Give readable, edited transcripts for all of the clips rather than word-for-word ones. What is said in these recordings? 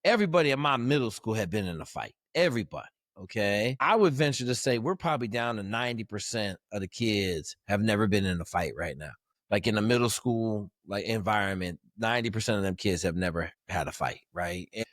everybody in my middle school had been in a fight. Everybody. Okay. I would venture to say we're probably down to 90% of the kids have never been in a fight right now. Like in the middle school like environment, 90% of them kids have never had a fight, right? And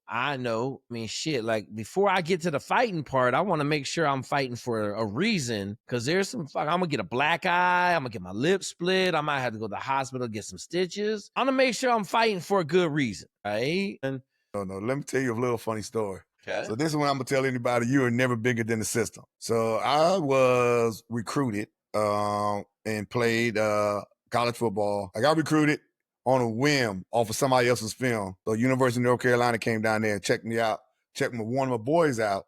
I know. I mean, shit, like before I get to the fighting part, I want to make sure I'm fighting for a reason because there's some I'm going to get a black eye. I'm going to get my lip split. I might have to go to the hospital, get some stitches. I'm going to make sure I'm fighting for a good reason, right? And No, let me tell you a little funny story. Okay. So this is when I'm going to tell anybody you are never bigger than the system. So I was recruited and played college football. I got recruited on a whim off of somebody else's film. So University of North Carolina came down there and checked me out, checked one of my boys out.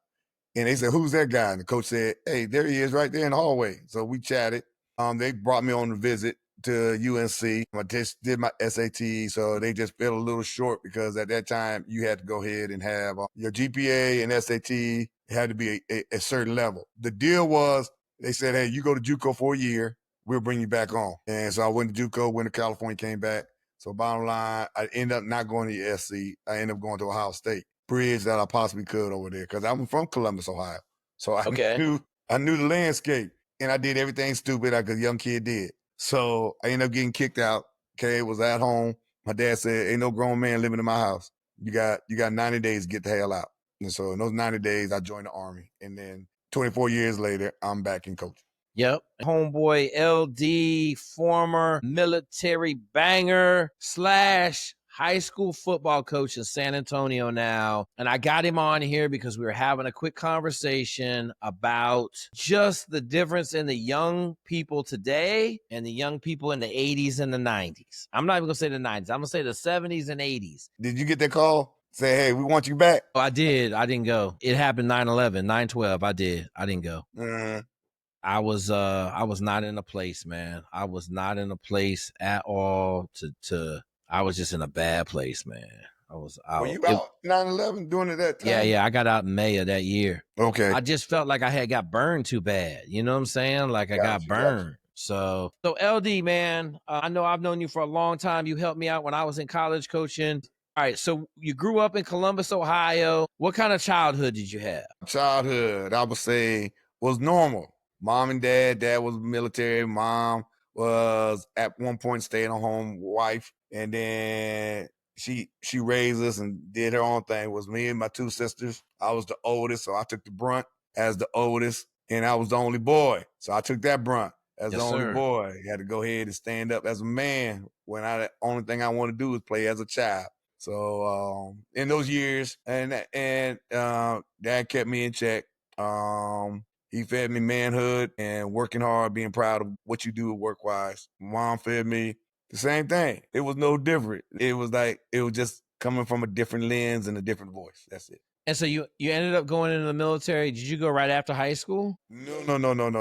And they said, who's that guy? And the coach said, hey, there he is right there in the hallway. So we chatted. They brought me on a visit to UNC. I just did my SAT, so they just fell a little short because at that time you had to go ahead and have your GPA and SAT had to be a certain level. The deal was they said, hey, you go to JUCO for a year, we'll bring you back on. And so I went to JUCO, went to California, came back. So bottom line, I ended up not going to USC. I ended up going to Ohio State. Bridge that I possibly could over there because I'm from Columbus, Ohio. So I knew the landscape and I did everything stupid like a young kid did. So I ended up getting kicked out. Okay, was at home. My dad said, ain't no grown man living in my house. You got 90 days to get the hell out. And so in those 90 days, I joined the Army. And then 24 years later, I'm back in coaching. Yep. Homeboy LD, former military banger / high school football coach in San Antonio now. And I got him on here because we were having a quick conversation about just the difference in the young people today and the young people in the 80s and the 90s. I'm not even going to say the 90s. I'm going to say the 70s and 80s. Did you get that call? Say, hey, we want you back? Oh, I did. I didn't go. It happened 9/11, 9/12. I did. I didn't go. I was not in a place, man. I was not in a place at all I was just in a bad place, man. I was out. Were you out 9/11 during it that time? Yeah. I got out in May of that year. Okay. I just felt like I had got burned too bad. You know what I'm saying? Like I got burned. So LD, man, I know I've known you for a long time. You helped me out when I was in college coaching. All right, so you grew up in Columbus, Ohio. What kind of childhood did you have? Childhood, I would say, was normal. Mom and dad was military. Mom was at one point staying-at-home wife. And then she raised us and did her own thing. It was me and my two sisters. I was the oldest, so I took the brunt as the oldest. And I was the only boy. So I took that brunt as the only boy. You had to go ahead and stand up as a man when the only thing I wanted to do was play as a child. So in those years, and dad kept me in check. He fed me manhood and working hard, being proud of what you do work-wise. Mom fed me the same thing. It was no different. It was just coming from a different lens and a different voice. That's it. And so you ended up going into the military. Did you go right after high school? No.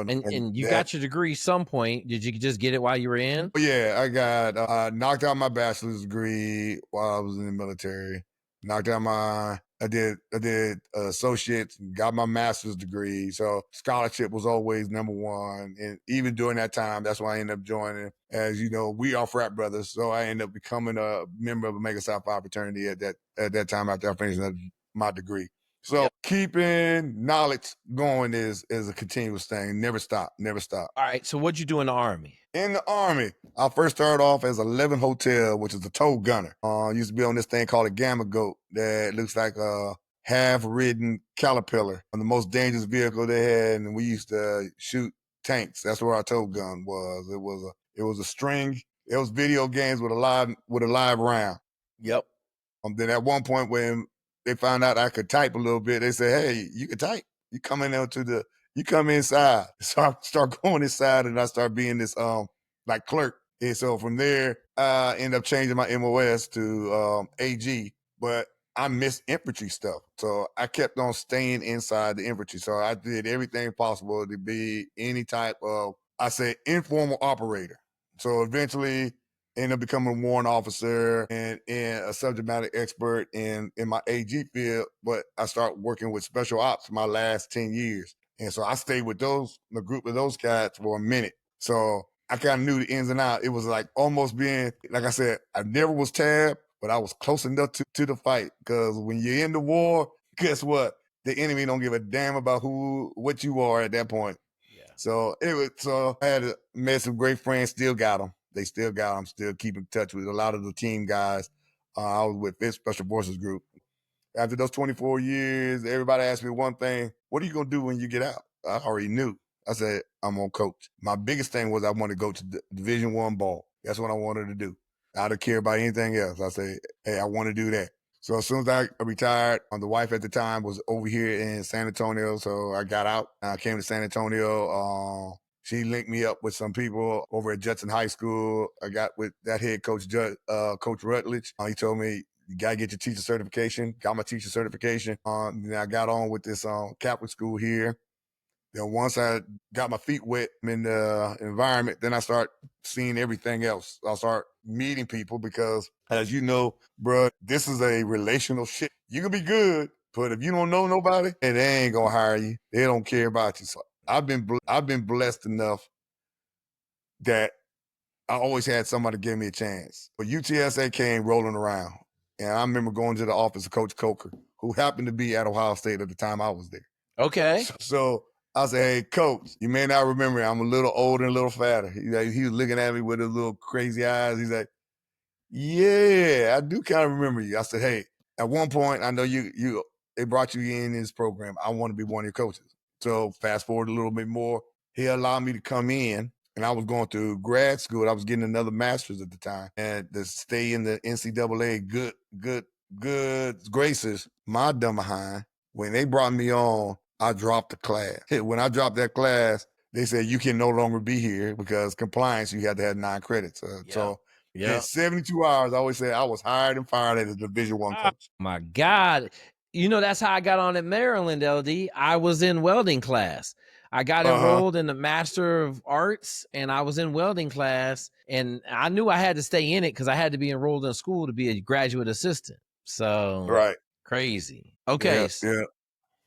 And you got your degree some point. Did you just get it while you were in? Yeah, I got knocked out my bachelor's degree while I was in the military. I did associates, got my master's degree. So scholarship was always number one. And even during that time, that's why I ended up joining. As you know, we are frat brothers. So I ended up becoming a member of Omega Psi Phi fraternity at that time after I finished my degree. So keeping knowledge going is a continuous thing. Never stop. All right. So what'd you do in the Army? In the Army, I first started off as a 11 Hotel, which is a tow gunner. Used to be on this thing called a Gamma Goat that looks like a half-ridden Caterpillar, the most dangerous vehicle they had, and we used to shoot tanks. That's where our tow gun was. It was a string. It was video games with a live round. Yep. Then at one point when they found out I could type a little bit, they said, hey, you can type. You come inside. So I start going inside and I start being this like clerk. And so from there, I end up changing my MOS to AG, but I missed infantry stuff. So I kept on staying inside the infantry. So I did everything possible to be any type of, informal operator. So eventually ended up becoming a warrant officer and a subject matter expert in my AG field, but I started working with special ops my last 10 years. And so I stayed with the group of those cats for a minute. So I kind of knew the ins and outs. It was like almost being, like I said, I never was tabbed, but I was close enough to the fight, because when you're in the war, guess what? The enemy don't give a damn about what you are at that point. Yeah. So I had met some great friends, still got them. They still got them, still keep in touch with a lot of the team guys. I was with this Special Forces group. After those 24 years, everybody asked me one thing: what are you going to do when you get out? I already knew. I said, I'm going to coach. My biggest thing was I wanted to go to Division I ball. That's what I wanted to do. I didn't care about anything else. I said, hey, I want to do that. So as soon as I retired, the wife at the time was over here in San Antonio, so I got out. I came to San Antonio. She linked me up with some people over at Judson High School. I got with that head coach, Coach Rutledge. He told me, you got to get your teacher certification. Got my teacher certification. Then I got on with this Catholic school here. Then once I got my feet wet in the environment, then I start seeing everything else. I'll start meeting people because, as you know, bro, this is a relational shit. You can be good, but if you don't know nobody, they ain't gonna hire you. They don't care about you. So I've been blessed enough that I always had somebody give me a chance. But UTSA came rolling around, and I remember going to the office of Coach Coker, who happened to be at Ohio State at the time I was there. Okay. So I said, hey, Coach, you may not remember me. I'm a little older and a little fatter. He was looking at me with his little crazy eyes. He's like, yeah, I do kind of remember you. I said, hey, at one point, I know they brought you in this program. I want to be one of your coaches. So fast forward a little bit more. He allowed me to come in, and I was going through grad school. I was getting another master's at the time. And to stay in the NCAA good graces, my dumb behind, when they brought me on, I dropped the class. When I dropped that class, they said you can no longer be here because compliance, you had to have 9 credits. So in 72 hours, I always say I was hired and fired as a Division I coach. Oh my God. You know, that's how I got on at Maryland, LD. I was in welding class. I got enrolled in the Master of Arts, and I was in welding class, and I knew I had to stay in it because I had to be enrolled in school to be a graduate assistant. So right. Crazy. Okay. Yeah.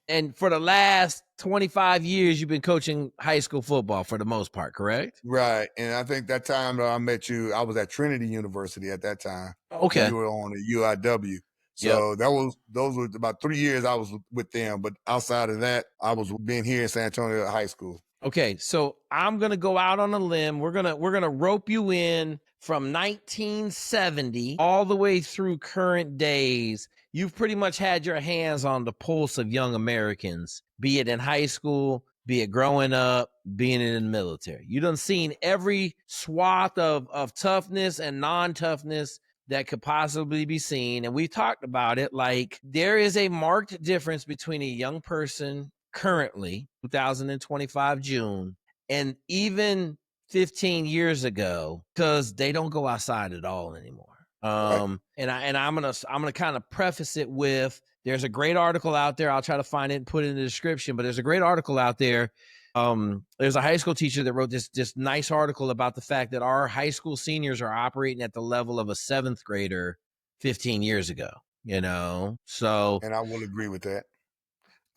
And for the last 25 years, you've been coaching high school football for the most part, correct? Right. And I think that time that I met you, I was at Trinity University at that time. Okay. You were on the UIW. So those were about 3 years I was with them. But outside of that, I was being here in San Antonio High School. Okay, so I'm gonna go out on a limb. We're gonna rope you in from 1970 all the way through current days. You've pretty much had your hands on the pulse of young Americans, be it in high school, be it growing up, being in the military. You done seen every swath of toughness and non-toughness that could possibly be seen. And we talked about it. Like, there is a marked difference between a young person currently, 2025 June, and even 15 years ago, because they don't go outside at all anymore. Right. And I'm gonna kind of preface it with, there's a great article out there. I'll try to find it and put it in the description, but there's a great article out there. There's a high school teacher that wrote this nice article about the fact that our high school seniors are operating at the level of a 7th grader 15 years ago, you know? So, and I will agree with that.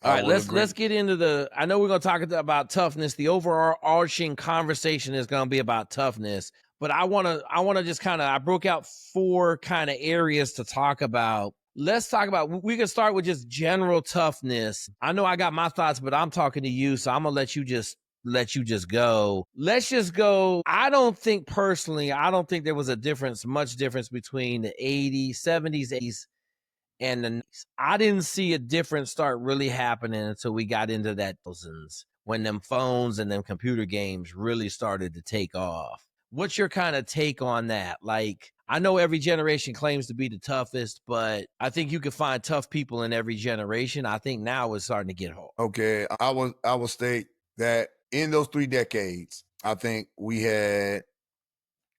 all right, let's get into I know we're going to talk about toughness. The overarching conversation is going to be about toughness, but I want to just I broke out 4 kind of areas to talk about. Let's talk about, we can start with just general toughness. I know I got my thoughts, but I'm talking to you, so I'm going to let you just go. Let's just go. I don't think there was much difference between the 80s, 70s, 80s, and I didn't see a difference start really happening until we got into that thousands, when them phones and them computer games really started to take off. What's your kind of take on that? Like, I know every generation claims to be the toughest, but I think you can find tough people in every generation. I think now it's starting to get hard. Okay. I will state that in those 3 decades, I think we had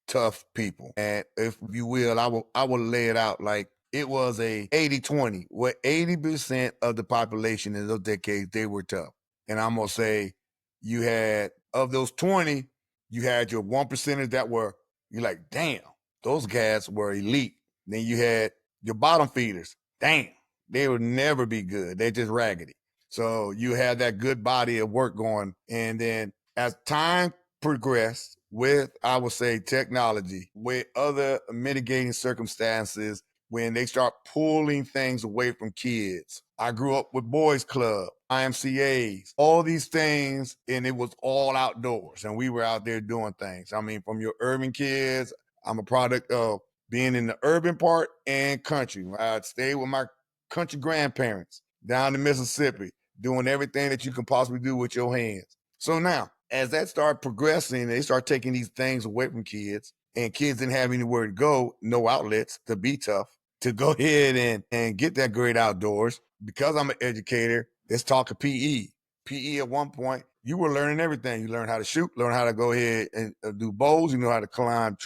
tough people. And if you will, I will lay it out like it was a 80-20, where 80% of the population in those decades, they were tough. And I'm going to say you had, of those 20, you had your 1%ers that were, you're like, damn, those guys were elite. Then you had your bottom feeders. Damn, they would never be good. They're just raggedy. So you had that good body of work going. And then as time progressed with, I would say, technology, with other mitigating circumstances, when they start pulling things away from kids. I grew up with boys club, IMCAs, all these things, and it was all outdoors, and we were out there doing things. I mean, from your urban kids, I'm a product of being in the urban part and country. I'd stay with my country grandparents down in Mississippi, doing everything that you can possibly do with your hands. So now, as that started progressing, they start taking these things away from kids, and kids didn't have anywhere to go, no outlets to be tough, to go ahead and get that great outdoors. Because I'm an educator, let's talk of PE. PE at one point, you were learning everything. You learned how to shoot, learn how to go ahead and do bowls. You know how to climb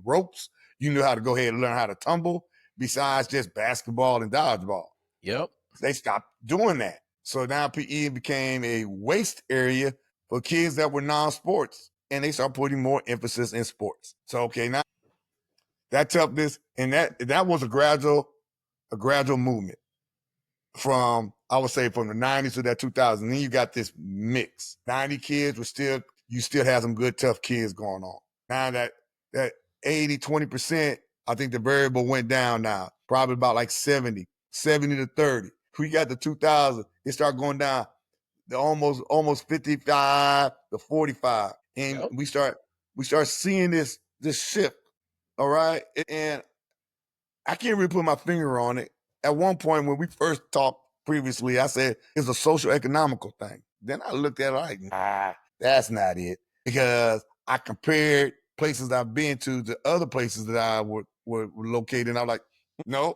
ropes. You knew how to go ahead and learn how to tumble, besides just basketball and dodgeball. Yep. They stopped doing that. So now PE became a waste area for kids that were non-sports, and they start putting more emphasis in sports. So, okay, now that toughness, and that was a gradual movement from, I would say, from the 90s to that 2000. Then you got this mix. 90 kids you still have some good, tough kids going on. Now that 80, 20%, I think the variable went down now, probably about like 70 to 30. We got the 2000, it started going down to almost 55 to 45. And Yep. we start seeing this shift. All right. And I can't really put my finger on it. At one point when we first talked previously, I said it's a social economical thing. Then I looked at it like, nah, that's not it. Because I compared places I've been to other places that I were located. And I'm like, no,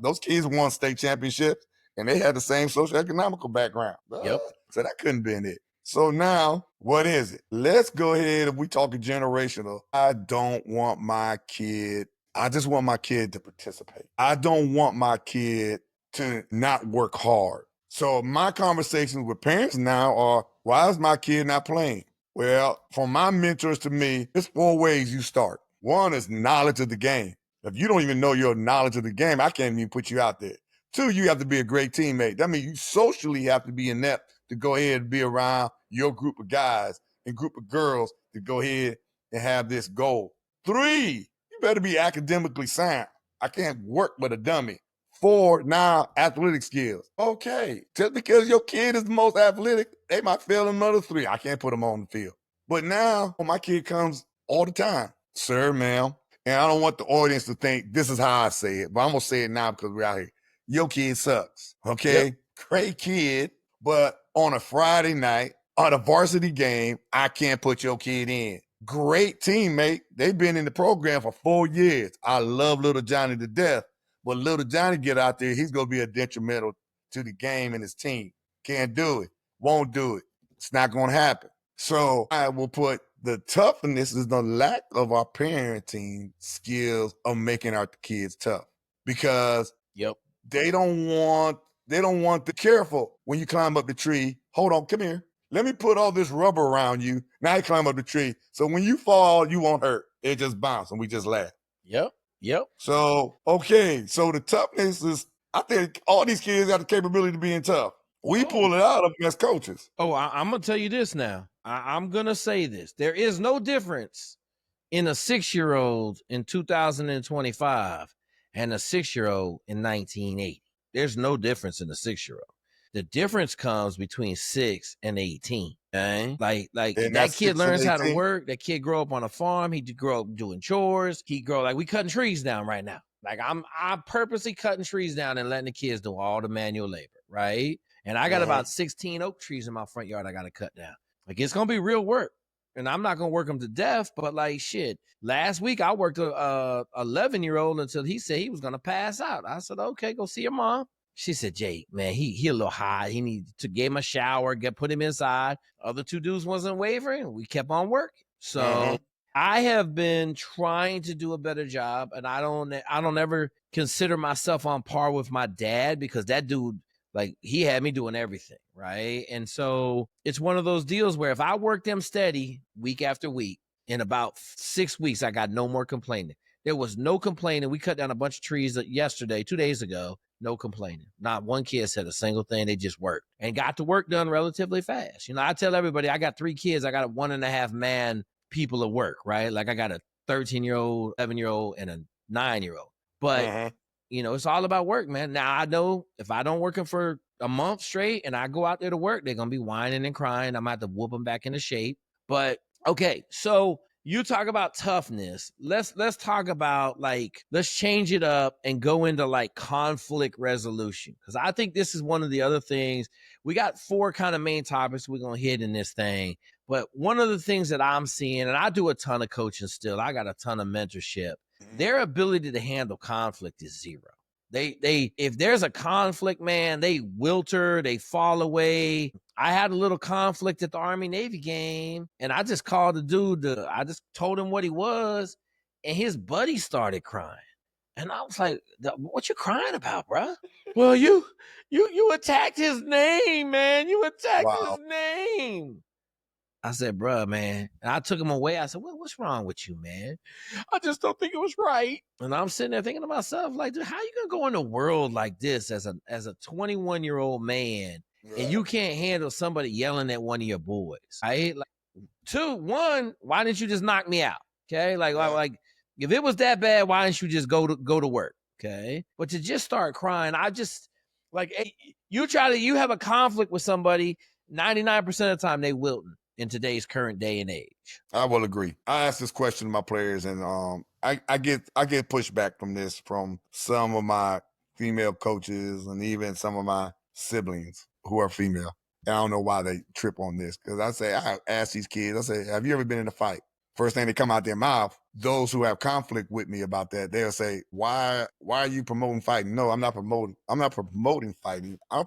those kids won state championships and they had the same social economical background. Yep. So that couldn't have been it. So now, what is it? Let's go ahead, if we talking generational. I don't want my kid, I just want my kid to participate. I don't want my kid to not work hard. So my conversations with parents now are, why is my kid not playing? Well, from my mentors to me, there's 4 ways you start. One is knowledge of the game. If you don't even know your knowledge of the game, I can't even put you out there. 2, you have to be a great teammate. That means you socially have to be inept to go ahead and be around your group of guys and group of girls to go ahead and have this goal. 3, you better be academically sound. I can't work with a dummy. 4, now athletic skills. Okay, just because your kid is the most athletic, they might fail in another 3. I can't put them on the field. But now my kid comes all the time, sir, ma'am. And I don't want the audience to think this is how I say it, but I'm gonna say it now because we're out here. Your kid sucks. Okay, Yep. Great kid, but on a Friday night on a varsity game, I can't put your kid in. Great teammate. They've been in the program for 4 years. I love little Johnny to death. But little Johnny get out there, he's going to be a detrimental to the game and his team. Can't do it. Won't do it. It's not going to happen. So I will put the toughness is the lack of our parenting skills of making our kids tough. Because Yep. they don't want the careful when you climb up the tree. Hold on, come here. Let me put all this rubber around you. Now you climb up the tree. So when you fall, you won't hurt. It just bounce and we just laugh. Yep. Yep. So, okay. So the toughness is, I think all these kids got the capability of being tough. We pull it out of them as coaches. Oh, I'm going to tell you this now. I'm going to say this. There is no difference in a 6-year-old in 2025 and a 6-year-old in 1980. There's no difference in a 6-year-old. The difference comes between 6 and 18. Okay? Like And that that's kid 6 and learns how to 18. work. That kid grow up on a farm. He grow up doing chores. He grow like we cutting trees down right now. Like I'm purposely cutting trees down and letting the kids do all the manual labor, right? And I got about 16 oak trees in my front yard I got to cut down. Like it's gonna be real work. And I'm not gonna work them to death, but like shit. Last week I worked a 11-year-old until he said he was gonna pass out. I said, okay, go see your mom. She said, Jake, man, he a little hot. He needed to give him a shower, put him inside. Other 2 dudes wasn't wavering. We kept on working. So I have been trying to do a better job, and I don't ever consider myself on par with my dad because that dude, like, he had me doing everything, right? And so it's one of those deals where if I work them steady week after week, in about 6 weeks, I got no more complaining. There was no complaining. We cut down a bunch of trees yesterday, 2 days ago. No complaining. Not one kid said a single thing. They just worked and got the work done relatively fast. You know, I tell everybody I got 3 kids. I got a 1.5 man people at work, right? Like I got a 13-year-old, 11-year-old, and a 9-year-old. But it's all about work, man. Now I know if I don't work them for a month straight and I go out there to work, they're gonna be whining and crying. I'm gonna have to whoop them back into shape. But okay, so you talk about toughness. Let's talk about let's change it up and go into conflict resolution. Because I think this is one of the other things. We got 4 kind of main topics we're gonna hit in this thing. But one of the things that I'm seeing, and I do a ton of coaching still, I got a ton of mentorship. Their ability to handle conflict is zero. They if there's a conflict, man, they wilter, they fall away. I had a little conflict at the Army Navy game, and I just called the dude. I just told him what he was, and his buddy started crying. And I was like, "What you crying about, bro?" Well, you attacked his name, man. You attacked his name. I said, "Bruh, man." And I took him away. I said, "What's wrong with you, man?" "I just don't think it was right." And I'm sitting there thinking to myself, like, dude, how you gonna go in a world like this as a 21-year-old man, and you can't handle somebody yelling at one of your boys? Like, 2, 1, why didn't you just knock me out? Okay, like if it was that bad, why didn't you just go to work? Okay, but to just start crying, I just hey, you have a conflict with somebody, 99% of the time they wilting in today's current day and age. I will agree. I ask this question to my players, and I get pushback from this from some of my female coaches and even some of my siblings who are female. And I don't know why they trip on this, because I ask these kids, I say, "Have you ever been in a fight?" First thing that come out their mouth, those who have conflict with me about that, they'll say, "Why are you promoting fighting?" No, I'm not promoting fighting. I'm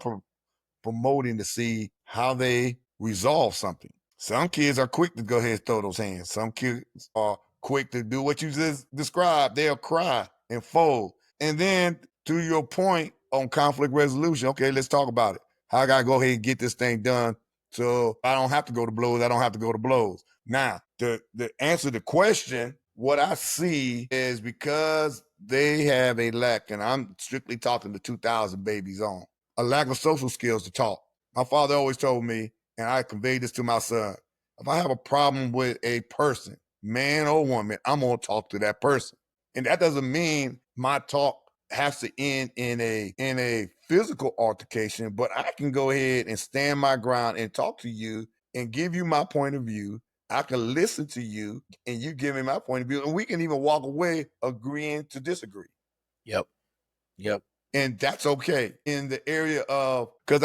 promoting to see how they resolve something. Some kids are quick to go ahead and throw those hands. Some kids are quick to do what you just described. They'll cry and fold. And then to your point on conflict resolution, okay, let's talk about it. How I gotta go ahead and get this thing done so I don't have to go to blows. I don't have to go to blows. Now, to answer the question, what I see is because they have a lack, and I'm strictly talking the 2000 babies on, a lack of social skills to talk. My father always told me, and I conveyed this to my son, if I have a problem with a person, man or woman, I'm going to talk to that person. And that doesn't mean my talk has to end in a physical altercation, but I can go ahead and stand my ground and talk to you and give you my point of view. I can listen to you and you give me my point of view, and we can even walk away agreeing to disagree. Yep. And that's okay. In the area of, because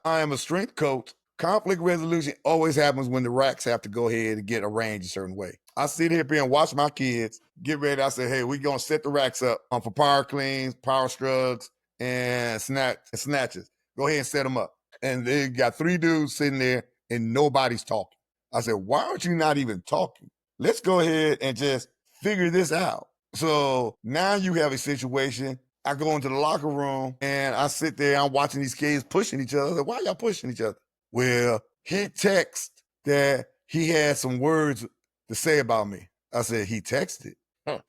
I am a strength coach, conflict resolution always happens when the racks have to go ahead and get arranged a certain way. I sit here and watch my kids get ready. I say, "Hey, we're gonna set the racks up for power cleans, power strugs, and snatches. Go ahead and set them up." And they got 3 dudes sitting there and nobody's talking. I said, "Why aren't you not even talking? Let's go ahead and just figure this out." So now you have a situation. I go into the locker room and I sit there, I'm watching these kids pushing each other. I said, "Why y'all pushing each other?" "Well, he texted that he had some words to say about me." I said, "He texted?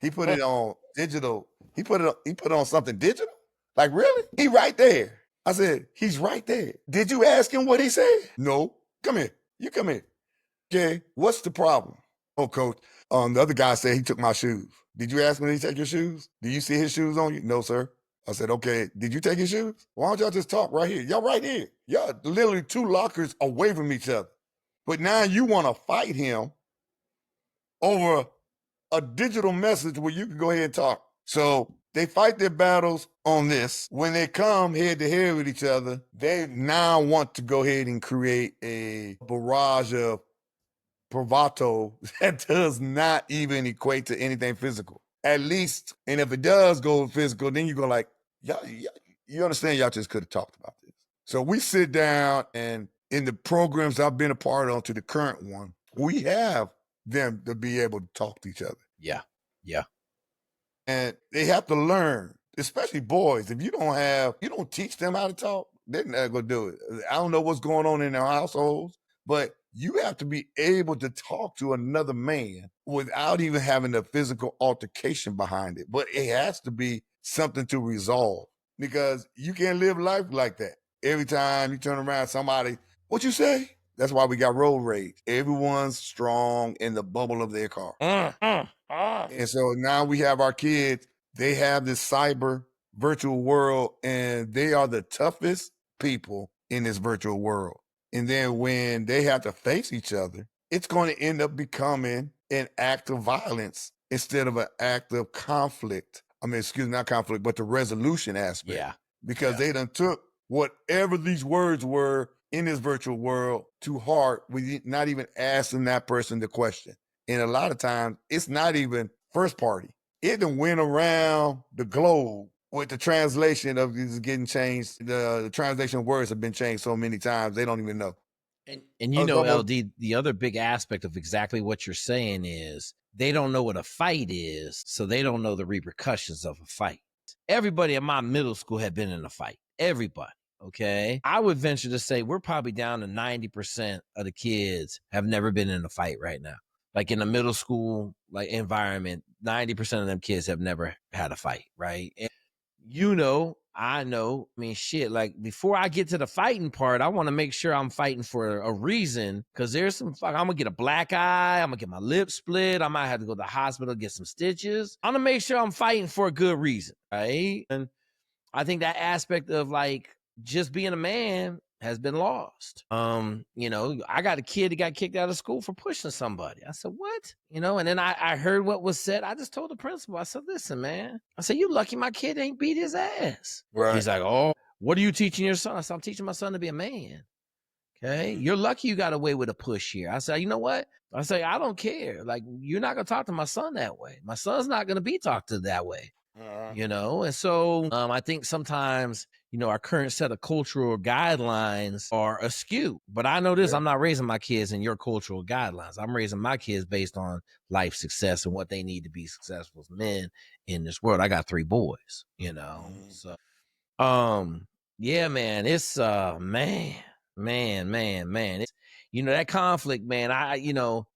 He put it on digital. He put it on something digital? Like, really? He right there." I said, "He's right there. Did you ask him what he said?" "No." "Come here. You come here." "Okay, what's the problem?" "Oh, coach, the other guy said he took my shoes." "Did you ask him, did he take your shoes? Do you see his shoes on you?" "No, sir." I said, "Okay, did you take his shoes? Why don't y'all just talk right here? Y'all right here. Y'all literally 2 lockers away from each other. But now you want to fight him over a digital message where you can go ahead and talk." So they fight their battles on this. When they come head to head with each other, they now want to go ahead and create a barrage of bravado that does not even equate to anything physical. At least, and if it does go physical, then you go like, y'all, you understand, y'all just could have talked about this. So we sit down, and in the programs I've been a part of to the current one, we have them to be able to talk to each other. Yeah. And they have to learn, especially boys. If you don't teach them how to talk, they're not going to do it. I don't know what's going on in their households, but you have to be able to talk to another man without even having a physical altercation behind it. But it has to be something to resolve, because you can't live life like that. Every time you turn around, somebody, "What you say?" That's why we got road rage. Everyone's strong in the bubble of their car. And so now we have our kids they have this cyber virtual world, and they are the toughest people in this virtual world. And then when they have to face each other, it's going to end up becoming an act of violence instead of an act of conflict. I mean, excuse me, not conflict, but the resolution aspect. Yeah. Because they done took whatever these words were in this virtual world to heart with not even asking that person the question. And a lot of times it's not even first party. It done went around the globe with the translation of these getting changed. The translation of words have been changed so many times they don't even know. And you know, LD, the other big aspect of exactly what you're saying is they don't know what a fight is, so they don't know the repercussions of a fight. Everybody in my middle school had been in a fight. Everybody. Okay. I would venture to say we're probably down to 90% of the kids have never been in a fight right now. Like in the middle school like environment, 90% of them kids have never had a fight, right? And I know. I mean, shit, like before I get to the fighting part, I want to make sure I'm fighting for a reason because there's I'm going to get a black eye. I'm going to get my lip split. I might have to go to the hospital, get some stitches. I'm going to make sure I'm fighting for a good reason, right? And I think that aspect of like just being a man has been lost. I got a kid that got kicked out of school for pushing somebody. I said, what? And then I heard what was said. I just told the principal, I said, listen, man. I said, you lucky my kid ain't beat his ass. Right. He's like, oh, what are you teaching your son? I said, I'm teaching my son to be a man. Okay. You're lucky you got away with a push here. I said, you know what? I say, I don't care. Like, you're not going to talk to my son that way. My son's not going to be talked to that way. And so I think sometimes, our current set of cultural guidelines are askew. But I know this, I'm not raising my kids in your cultural guidelines. I'm raising my kids based on life success and what they need to be successful as men in this world. I got 3 boys, So, yeah, man, it's, man. It's, that conflict, man,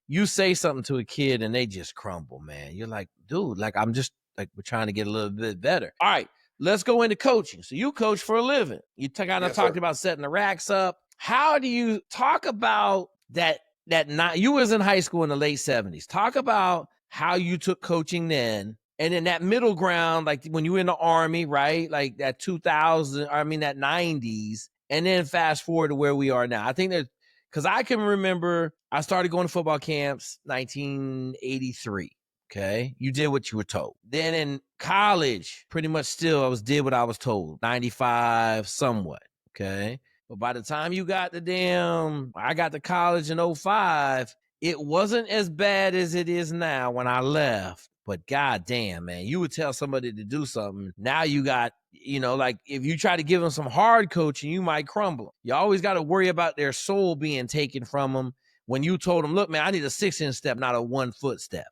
you say something to a kid and they just crumble, man. You're like, dude, like, I'm just, like we're trying to get a little bit better. All right, let's go into coaching. So you coach for a living. You kind of talked about setting the racks up. How do you talk about that? You was in high school in the late 70s. Talk about how you took coaching then. And then that middle ground, like when you were in the Army, right? Like that 90s. And then fast forward to where we are now. I think that because I can remember I started going to football camps 1983. Okay. You did what you were told. Then in college, pretty much still did what I was told. 95 somewhat. Okay. But by the time you got I got to college in 05, it wasn't as bad as it is now when I left. But goddamn, man, you would tell somebody to do something. Now you got, like if you try to give them some hard coaching, you might crumble. You always got to worry about their soul being taken from them. When you told them, look, man, I need a 6-inch step, not a 1-foot step,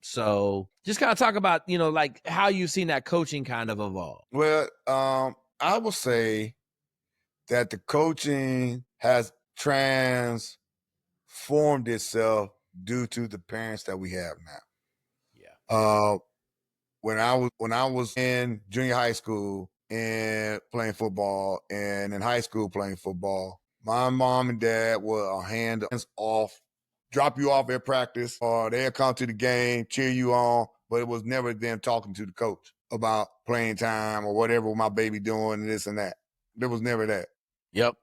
So just kind of talk about, like how you've seen that coaching kind of evolve. Well, I will say that the coaching has transformed itself due to the parents that we have now. Yeah. When I was in junior high school and playing football, and in high school playing football, my mom and dad were hands off, drop you off at practice, or they'll come to the game, cheer you on, but it was never them talking to the coach about playing time or whatever my baby doing and this and that. There was never that. Yep.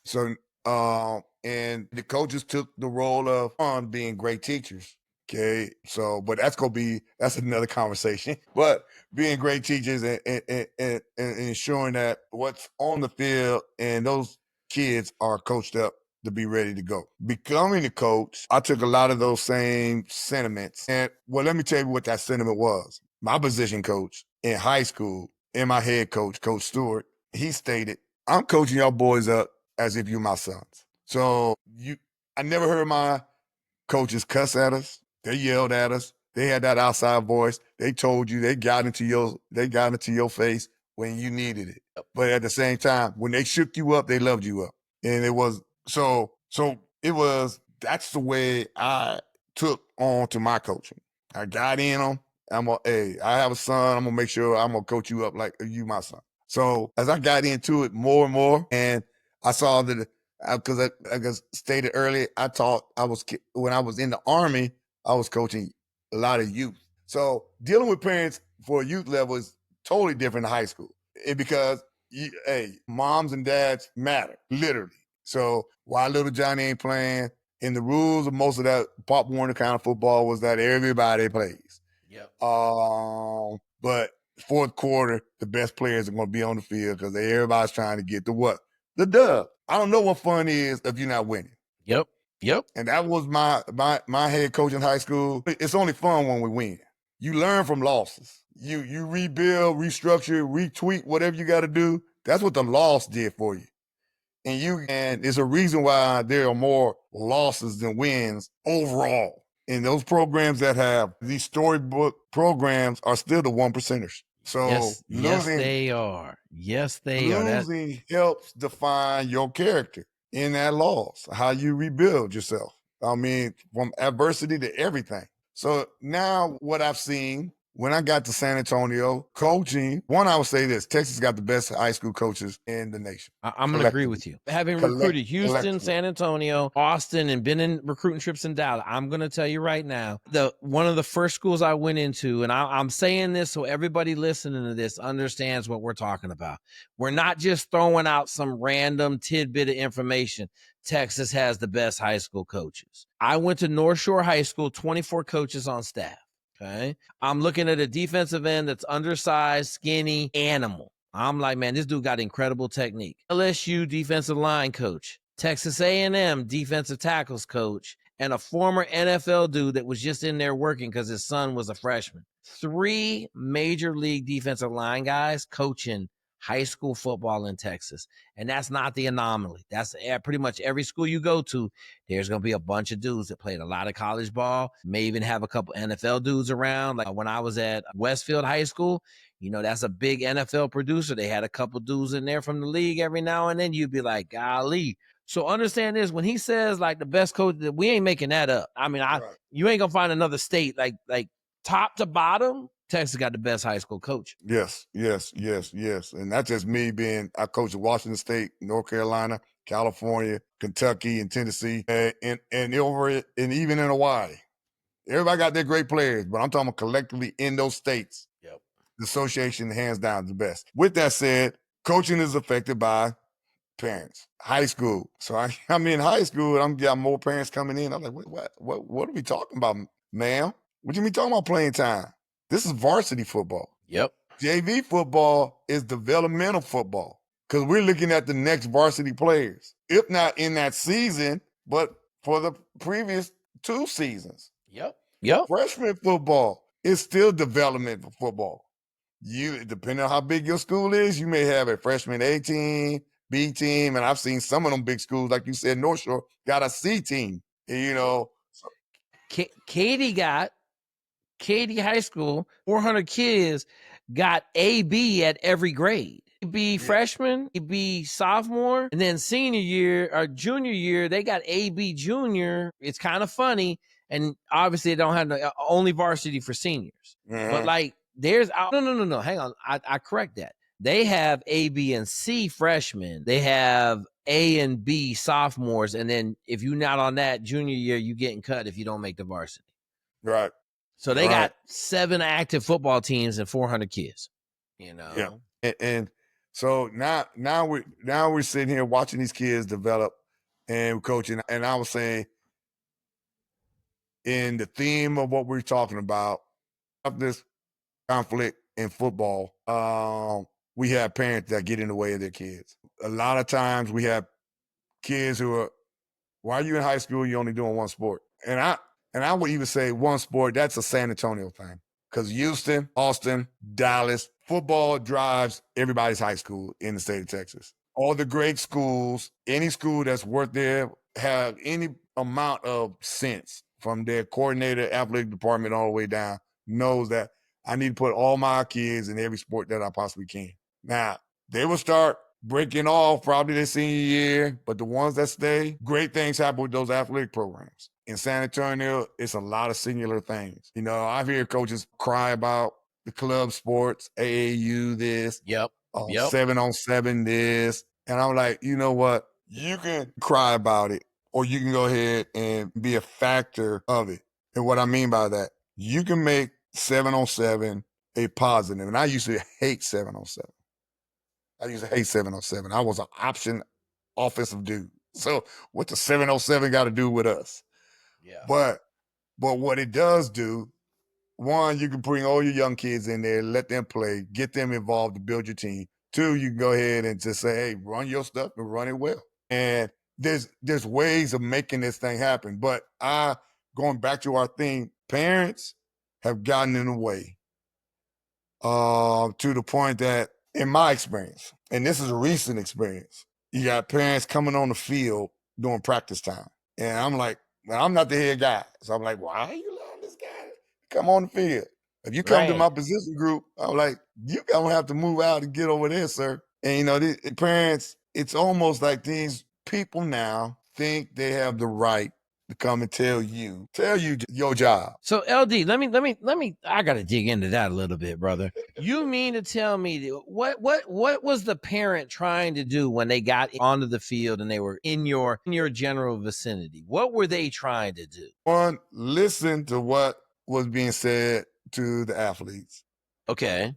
So, and the coaches took the role of being great teachers. Okay, so but that's another conversation. But being great teachers and ensuring that what's on the field and those kids are coached up to be ready to go. Becoming a coach, I took a lot of those same sentiments. And well, let me tell you what that sentiment was. My position coach in high school, and my head coach, Coach Stewart, he stated, I'm coaching y'all boys up as if you're my sons. So I never heard my coaches cuss at us. They yelled at us. They had that outside voice. They told you, they got into your face when you needed it. But at the same time, when they shook you up, they loved you up. And it was that's the way I took on to my coaching. I got in them. I have a son. I'm gonna make sure I'm gonna coach you up like you my son. So as I got into it more and more, and I saw that because like I stated earlier, when I was in the Army, I was coaching a lot of youth. So dealing with parents for a youth level is totally different in high school. Because moms and dads matter, literally. So why little Johnny ain't playing? And the rules of most of that Pop Warner kind of football was that everybody plays. Yep. But fourth quarter, the best players are going to be on the field because everybody's trying to get the what? The dub. I don't know what fun is if you're not winning. Yep. And that was my head coach in high school. It's only fun when we win. You learn from losses. You rebuild, restructure, retweak, whatever you got to do. That's what the loss did for you. And it's a reason why there are more losses than wins overall. And those programs that have these storybook programs are still the 1%ers. So yes, they are. Yes, they are. Losing helps define your character in that loss, how you rebuild yourself. I mean, from adversity to everything. So now what I've seen when I got to San Antonio coaching, I would say this: Texas got the best high school coaches in the nation. I'm going to agree with you. Having recruited Houston, San Antonio, Austin, and been in recruiting trips in Dallas, I'm going to tell you right now, one of the first schools I went into, and I'm saying this so everybody listening to this understands what we're talking about. We're not just throwing out some random tidbit of information. Texas has the best high school coaches. I went to North Shore High School, 24 coaches on staff. Okay. I'm looking at a defensive end that's undersized, skinny, animal. I'm like, man, this dude got incredible technique. LSU defensive line coach, Texas A&M defensive tackles coach, and a former NFL dude that was just in there working because his son was a freshman. 3 major league defensive line guys coaching high school football in Texas. And that's not the anomaly. That's pretty much every school you go to. There's going to be a bunch of dudes that played a lot of college ball, may even have a couple NFL dudes around. Like when I was at Westfield High School, that's a big NFL producer. They had a couple dudes in there from the league every now and then. You'd be like, golly. So understand this, when he says like the best coach, we ain't making that up. I mean, you ain't going to find another state like top to bottom. Texas got the best high school coach. Yes. And that's just me I coached at Washington State, North Carolina, California, Kentucky, and Tennessee, and even in Hawaii. Everybody got their great players, but I'm talking about collectively in those states. Yep. The association, hands down, is the best. With that said, coaching is affected by parents. High school. So I'm in high school and I'm getting more parents coming in. I'm like, what are we talking about, ma'am? What you mean talking about playing time? This is varsity football. Yep. JV football is developmental football because we're looking at the next varsity players, if not in that season, but for the previous 2 seasons. Yep. Freshman football is still development for football. Depending on how big your school is, you may have a freshman A team, B team, and I've seen some of them big schools, like you said, North Shore, got a C team. Katy High School, 400 kids got AB at every grade. AB freshman, AB sophomore, and then senior year or junior year, they got AB junior. It's kind of funny. And obviously, they don't have only varsity for seniors. Mm-hmm. But like, there's no. Hang on, I correct that. They have A, B, and C freshmen. They have A and B sophomores, and then if you're not on that junior year, you getting cut if you don't make the varsity. Right. So they got 7 active football teams and 400 kids. Yeah. And so now we're sitting here watching these kids develop and coaching. And I was saying, in the theme of what we're talking about, of this conflict in football, we have parents that get in the way of their kids. A lot of times we have kids who are, why are you in high school? You're only doing one sport. And I would even say one sport, that's a San Antonio thing. Because Houston, Austin, Dallas, football drives everybody's high school in the state of Texas. All the great schools, any school that's worth there, have any amount of sense from their coordinator, athletic department all the way down, knows that I need to put all my kids in every sport that I possibly can. Now, they will start breaking off probably their senior year, but the ones that stay, great things happen with those athletic programs. In San Antonio, it's a lot of singular things. I hear coaches cry about the club sports, AAU this, 7-on-7 this. And I'm like, you know what? You can cry about it, or you can go ahead and be a factor of it. And what I mean by that, you can make 7-on-7 a positive. And I used to hate 7-on-7. I used to hate 7-on-7. I was an option offensive dude. So what the 7-on-7 got to do with us? Yeah. But what it does do, one, you can bring all your young kids in there, let them play, get them involved to build your team. Two, you can go ahead and just say, hey, run your stuff and run it well. And there's ways of making this thing happen. But going back to our theme, parents have gotten in the way to the point that, in my experience, and this is a recent experience, you got parents coming on the field during practice time. And I'm like, well, I'm not the head guy. So I'm like, why are you allowing this guy to come on the field? If you come to my position group, I'm like, you gonna have to move out and get over there, sir. And you know, the parents, it's almost like these people now think they have the right to come and tell you your job. So LD, let me I gotta dig into that a little bit, brother. You mean to tell me what was the parent trying to do when they got onto the field and they were in your general vicinity? What were they trying to do? One, listen to what was being said to the athletes. Okay.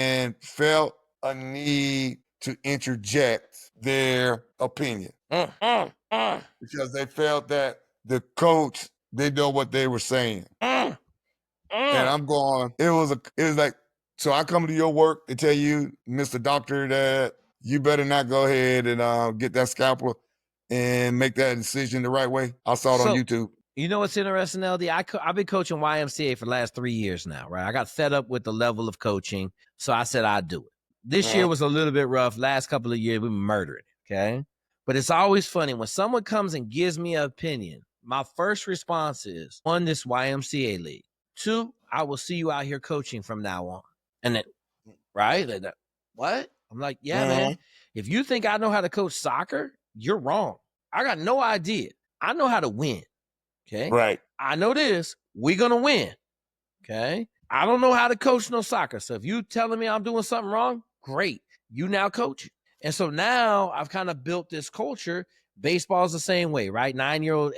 And felt a need to interject their opinion. Because they felt that the coach, they know what they were saying. And I'm going, it was like, so I come to your work to tell you, Mr. Doctor, that you better not go ahead and get that scalpel and make that decision the right way. I saw it on YouTube. You know what's interesting, LD? I've been coaching YMCA for the last 3 years now, right? I got fed up with the level of coaching, so I said I'd do it. This year was a little bit rough. Last couple of years, we murdered it, okay? But it's always funny when someone comes and gives me an opinion, my first response is, one, this YMCA league. Two, I will see you out here coaching from now on. And then, right? Like that, what? I'm like, yeah, man. If you think I know how to coach soccer, you're wrong. I got no idea. I know how to win. Okay. Right. I know this. We're going to win. Okay. I don't know how to coach no soccer. So if you telling me I'm doing something wrong, great. You now coach it. And so now I've kind of built this culture. Baseball's the same way, right? 7,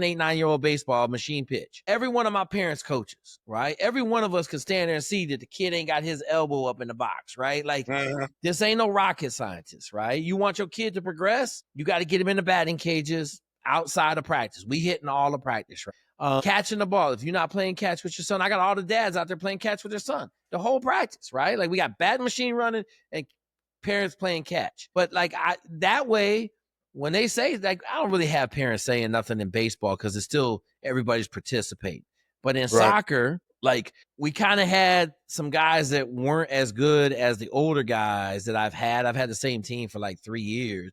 8, 9-year-old baseball, machine pitch. Every one of my parents coaches, right? Every one of us can stand there and see that the kid ain't got his elbow up in the box, right? Like this ain't no rocket scientist, right? You want your kid to progress, you got to get him in the batting cages outside of practice. We hitting all the practice, right? Catching the ball. If you're not playing catch with your son, I got all the dads out there playing catch with their son. The whole practice, right? Like we got batting machine running and parents playing catch. But like that way, when they say, like, I don't really have parents saying nothing in baseball because it's still everybody's participating. But in soccer, like we kind of had some guys that weren't as good as the older guys that I've had. I've had the same team for like 3 years,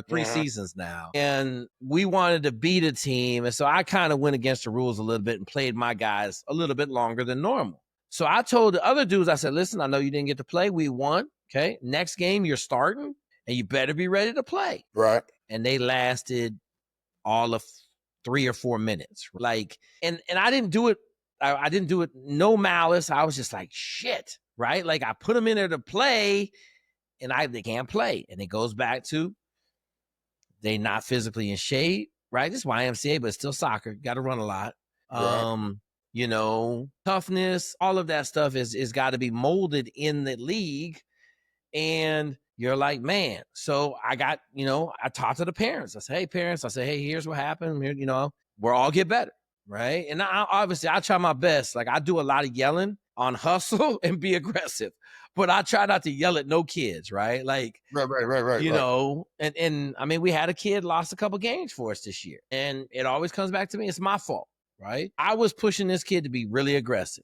3 seasons now. And we wanted to beat a team. And so I kind of went against the rules a little bit and played my guys a little bit longer than normal. So I told the other dudes, I said, listen, I know you didn't get to play. We won. Okay. Next game, you're starting and you better be ready to play. Right. And they lasted all of 3 or 4 minutes. Like, and I didn't do it. I didn't do it. No malice. I was just like, shit. Right. Like I put them in there to play and they can't play. And it goes back to they not physically in shape. Right. This YMCA, but it's still soccer. Got to run a lot. Right. You know, toughness, all of that stuff is got to be molded in the league. And you're like, man. So I got, I talked to the parents. I said, hey, parents, hey, here's what happened. We're all get better. Right. And obviously I try my best. Like I do a lot of yelling on hustle and be aggressive, but I try not to yell at no kids. Right. Like, right. Know, and I mean, we had a kid lost a couple games for us this year and it always comes back to me. It's my fault. Right. I was pushing this kid to be really aggressive.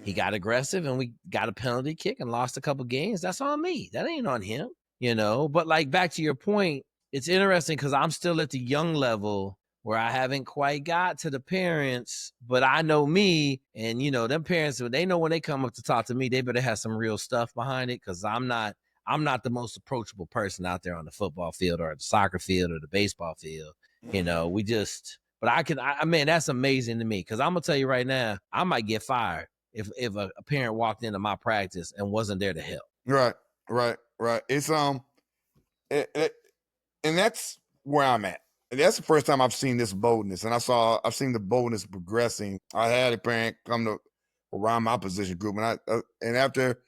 He got aggressive and we got a penalty kick and lost a couple games. That's on me. That ain't on him, But like back to your point, it's interesting because I'm still at the young level where I haven't quite got to the parents, but I know me and, them parents, they know when they come up to talk to me, they better have some real stuff behind it because I'm not the most approachable person out there on the football field or the soccer field or the baseball field. We just, but I mean, that's amazing to me because I'm going to tell you right now, I might get fired if a parent walked into my practice and wasn't there to help. Right. It's and that's where I'm at. And that's the first time I've seen this boldness. And I've seen the boldness progressing. I had a parent come to around my position group, and after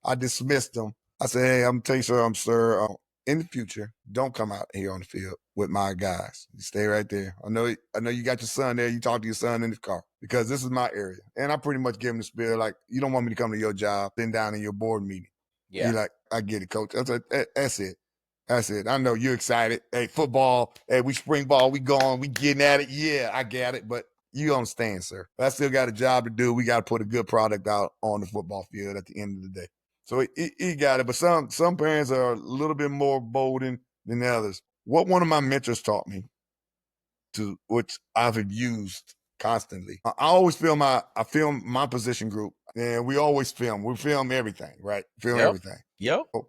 I dismissed them, I said, "Hey, I'm gonna tell you, sir, in the future, don't come out here on the field with my guys. You stay right there. I know you got your son there. You talk to your son in the car because this is my area." And I pretty much give him the spiel like, "You don't want me to come to your job, then down in your board meeting." Yeah. He's like, "I get it, coach." I said, "That's it. That's it. I know you're excited. Hey, football. Hey, we spring ball. We going. We getting at it. Yeah, I got it. But you understand, sir. But I still got a job to do. We got to put a good product out on the football field at the end of the day." So he got it. But some parents are a little bit more bold than others. What one of my mentors taught me, which I've used constantly. I always film my position group, and we always film. We film everything, right? Film everything. Yep. So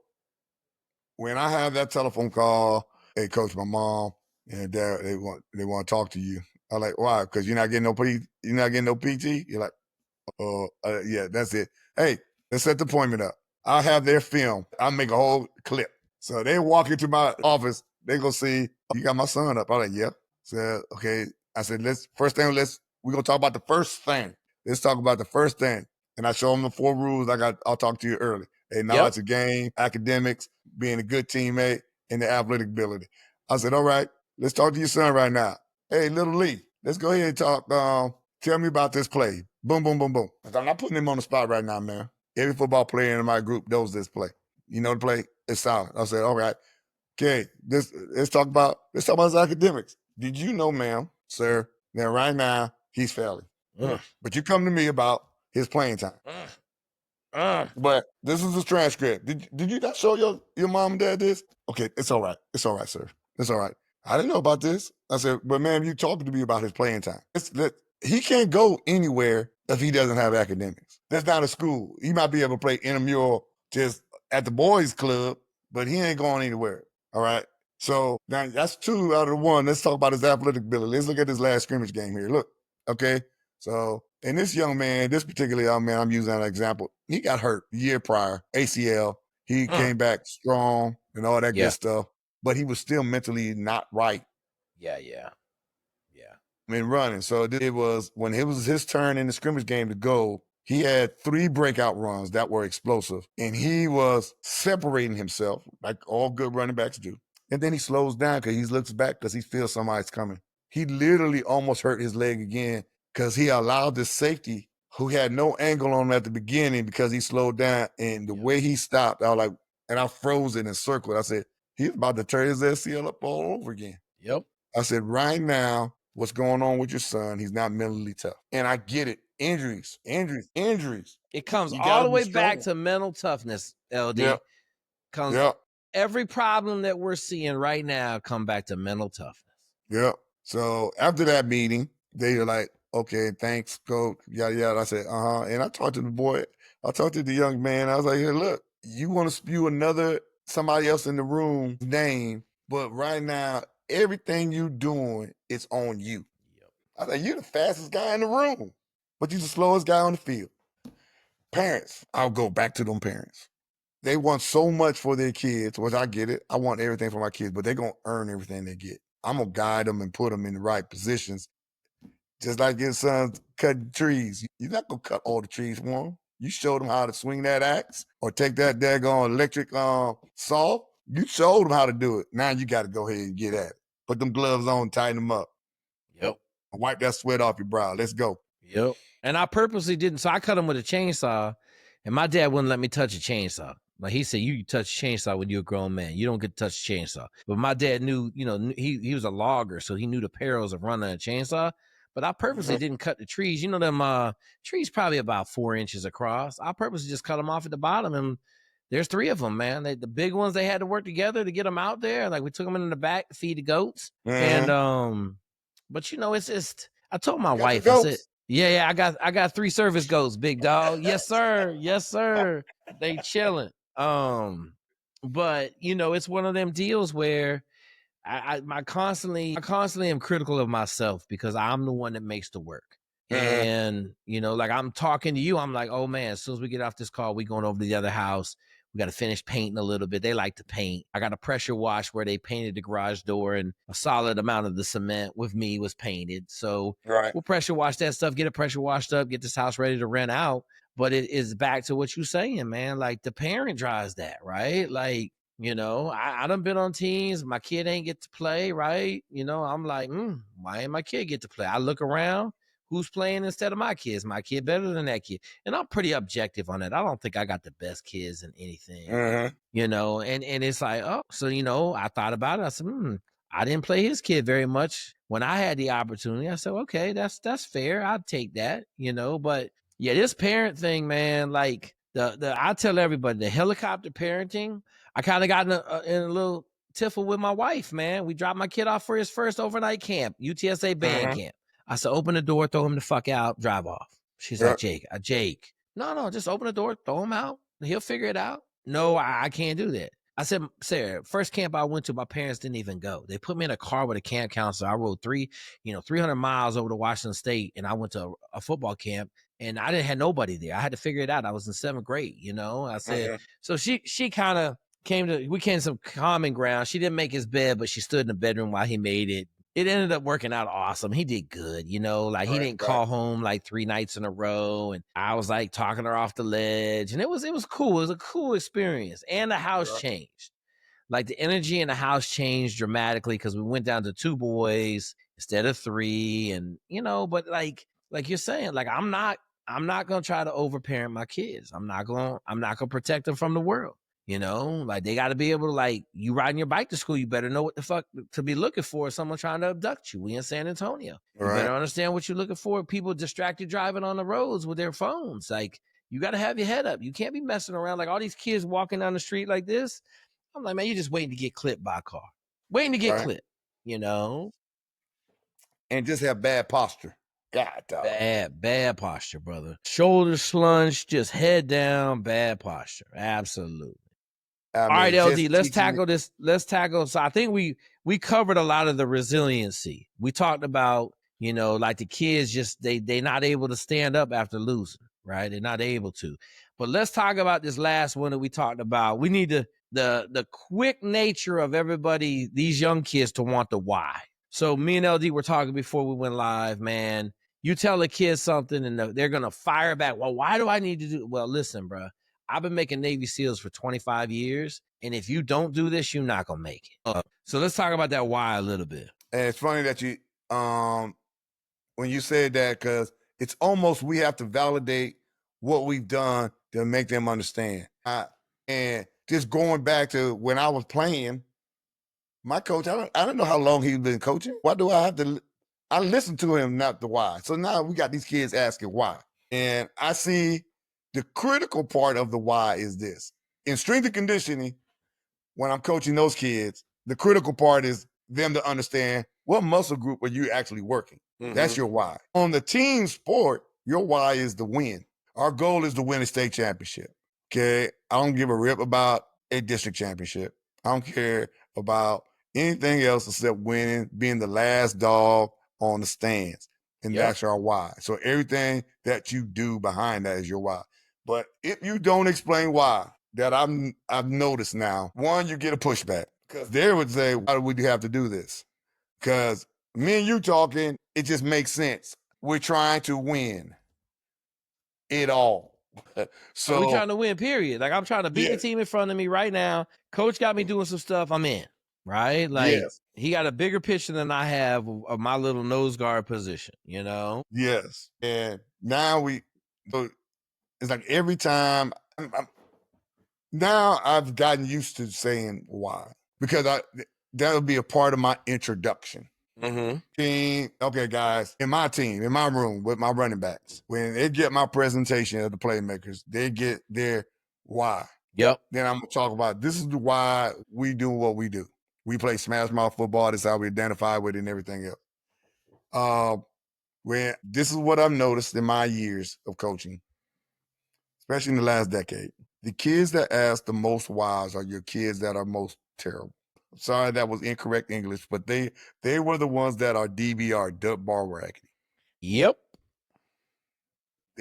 when I have that telephone call, "Hey, coach, my mom and dad, they want to talk to you." I'm like, "Why? Because you're not getting no PT." You're like, "Oh, yeah, that's it. Hey, let's set the appointment up. I'll have their film. I'll make a whole clip." So they walk into my office. They go see, "You got my son up." I'm like, "Yep." So, okay. I said, we're going to talk about the first thing. Let's talk about the first thing. And I show them the 4 rules I'll talk to you early. Hey, now it's a game, academics, being a good teammate, and the athletic ability. I said, "All right, let's talk to your son right now. Hey, little Lee, let's go ahead and talk. Tell me about this play. Boom, boom, boom, boom." I'm not putting him on the spot right now, man. Every football player in my group knows this play. You know the play? It's solid. I said, "All right, okay, let's talk about his academics. Did you know, ma'am, sir, that right now he's failing? But you come to me about his playing time. But this is his transcript. Did you not show your mom and dad this? Okay, it's all right. It's all right, sir. It's all right. I didn't know about this." I said, "But ma'am, you talking to me about his playing time. He can't go anywhere if he doesn't have academics. That's not a school. He might be able to play intramural just at the boys' club, but he ain't going anywhere. All right." So now that's 2 out of the 1. Let's talk about his athletic ability. Let's look at this last scrimmage game here. Look, okay. So, and this particular young man, I'm using an example. He got hurt the year prior, ACL. He came back strong and all that good stuff, but he was still mentally not right. Yeah. I mean, running. So it was when it was his turn in the scrimmage game to go. He had 3 breakout runs that were explosive, and he was separating himself like all good running backs do. And then he slows down because he looks back because he feels somebody's coming. He literally almost hurt his leg again because he allowed this safety who had no angle on him at the beginning because he slowed down. And the way he stopped, I was like, and I froze it and circled. I said, he's about to tear his ACL up all over again. Yep. I said, right now, what's going on with your son? He's not mentally tough. And I get it. Injuries. It comes all the way back to mental toughness, LD. Yep. Every problem that we're seeing right now come back to mental toughness. Yep. So after that meeting, they were like, "Okay, thanks, coach." Yada yada. I said, And I talked to the boy. I talked to the young man. I was like, "Hey, look, you want to spew somebody else in the room name, but right now everything you doing is on you." Yep. I said, "You the fastest guy in the room, but you the slowest guy on the field." Parents, I'll go back to them parents. They want so much for their kids, which I get it. I want everything for my kids, but they're going to earn everything they get. I'm going to guide them and put them in the right positions. Just like your son's cutting trees. You're not going to cut all the trees for them. You showed them how to swing that axe or take that daggone electric saw. You showed them how to do it. Now you got to go ahead and get at it. Put them gloves on, tighten them up. Yep. Wipe that sweat off your brow. Let's go. Yep. And I purposely didn't. So I cut him with a chainsaw, and my dad wouldn't let me touch a chainsaw. Like he said, you touch a chainsaw when you're a grown man. You don't get to touch a chainsaw. But my dad knew, he was a logger, so he knew the perils of running a chainsaw. But I purposely didn't cut the trees. Them trees probably about 4 inches across. I purposely just cut them off at the bottom, and there's 3 of them, man. The big ones, they had to work together to get them out there. Like we took them in the back to feed the goats. And but it's just, I told my wife, I said, yeah, I got 3 service goats, big dog. Yes, sir. Yes, sir. They chilling. But it's one of them deals where I constantly am critical of myself because I'm the one that makes the work. And like I'm talking to you, I'm like, oh man, as soon as we get off this call, we going over to the other house. We got to finish painting a little bit. They like to paint. I got a pressure wash where they painted the garage door, and a solid amount of the cement with me was painted. So we'll pressure wash that stuff, get it pressure washed up, get this house ready to rent out. But it is back to what you're saying, man. Like the parent drives that, right? Like, I done been on teams. My kid ain't get to play, right? I'm like, why ain't my kid get to play? I look around. Who's playing instead of my kids? My kid better than that kid. And I'm pretty objective on that. I don't think I got the best kids in anything, and it's like, oh, so, I thought about it. I said, I didn't play his kid very much when I had the opportunity. I said, okay, that's fair. I'll take that, but yeah, this parent thing, man, like I tell everybody the helicopter parenting, I kind of got in a little tiffle with my wife, man. We dropped my kid off for his first overnight camp, UTSA band camp. I said, open the door, throw him the fuck out, drive off. She's like, Jake, no, just open the door, throw him out. He'll figure it out. No, I can't do that. I said, Sarah, first camp I went to, my parents didn't even go. They put me in a car with a camp counselor. I rode 300 miles over to Washington State, and I went to a football camp, and I didn't have nobody there. I had to figure it out. I was in 7th grade, I said, so she kind of came to some common ground. She didn't make his bed, but she stood in the bedroom while he made it. It ended up working out awesome. He did good, he didn't call home like 3 nights in a row. And I was like talking her off the ledge. And it was cool. It was a cool experience. And the house changed. Like the energy in the house changed dramatically because we went down to 2 boys instead of 3. And, but like you're saying, like I'm not gonna try to overparent my kids. I'm not gonna protect them from the world. Like they got to be able to, like, you riding your bike to school, you better know what the fuck to be looking for. Someone trying to abduct you. We in San Antonio. You better understand what you're looking for. People distracted driving on the roads with their phones. Like, you got to have your head up. You can't be messing around. Like all these kids walking down the street like this. I'm like, man, you're just waiting to get clipped by a car. Waiting to get clipped, And just have bad posture. God, dog. Bad posture, brother. Shoulders slunged, just head down, bad posture. Absolutely. All right, LD, let's tackle this. So I think we covered a lot of the resiliency. We talked about, like the kids just, they not able to stand up after losing, right? They're not able to. But let's talk about this last one that we talked about. We need the quick nature of everybody, these young kids, to want the why. So me and LD were talking before we went live, man. You tell a kid something and they're going to fire back. Well, why do I need to do? Well, listen, bro. I've been making Navy SEALs for 25 years. And if you don't do this, you're not going to make it. So let's talk about that why a little bit. And it's funny that you, when you said that, because it's almost, we have to validate what we've done to make them understand. And just going back to when I was playing, my coach, I don't know how long he's been coaching. Why do I have to? I listen to him, not the why. So now we got these kids asking why. And I see the critical part of the why is this. In strength and conditioning, when I'm coaching those kids, the critical part is them to understand what muscle group are you actually working. That's your why. On the team sport, your why is to win. Our goal is to win a state championship. Okay. I don't give a rip about a district championship. I don't care about anything else except winning, being the last dog on the stands. And that's our why. So everything that you do behind that is your why. But if you don't explain why, that I've noticed now, one, you get a pushback. Because they would say, why do we have to do this? Because me and you talking, it just makes sense. We're trying to win it all. So we're trying to win, period. Like I'm trying to beat the team in front of me right now. Coach got me doing some stuff. I'm in. Right? Like he got a bigger picture than I have of my little nose guard position, Yes. And now so it's like every time now I've gotten used to saying why, because that'll be a part of my introduction. Team, okay, guys, in my team, in my room with my running backs, when they get my presentation of the playmakers, they get their why. Then I'm gonna talk about this is the why we do what we do. We play smash mouth football. That's how we identify with it and everything else. When this is what I've noticed in my years of coaching, especially in the last decade. The kids that ask the most whys are your kids that are most terrible. Sorry, that was incorrect English, but they were the ones that are DBR, duck bar raggedy.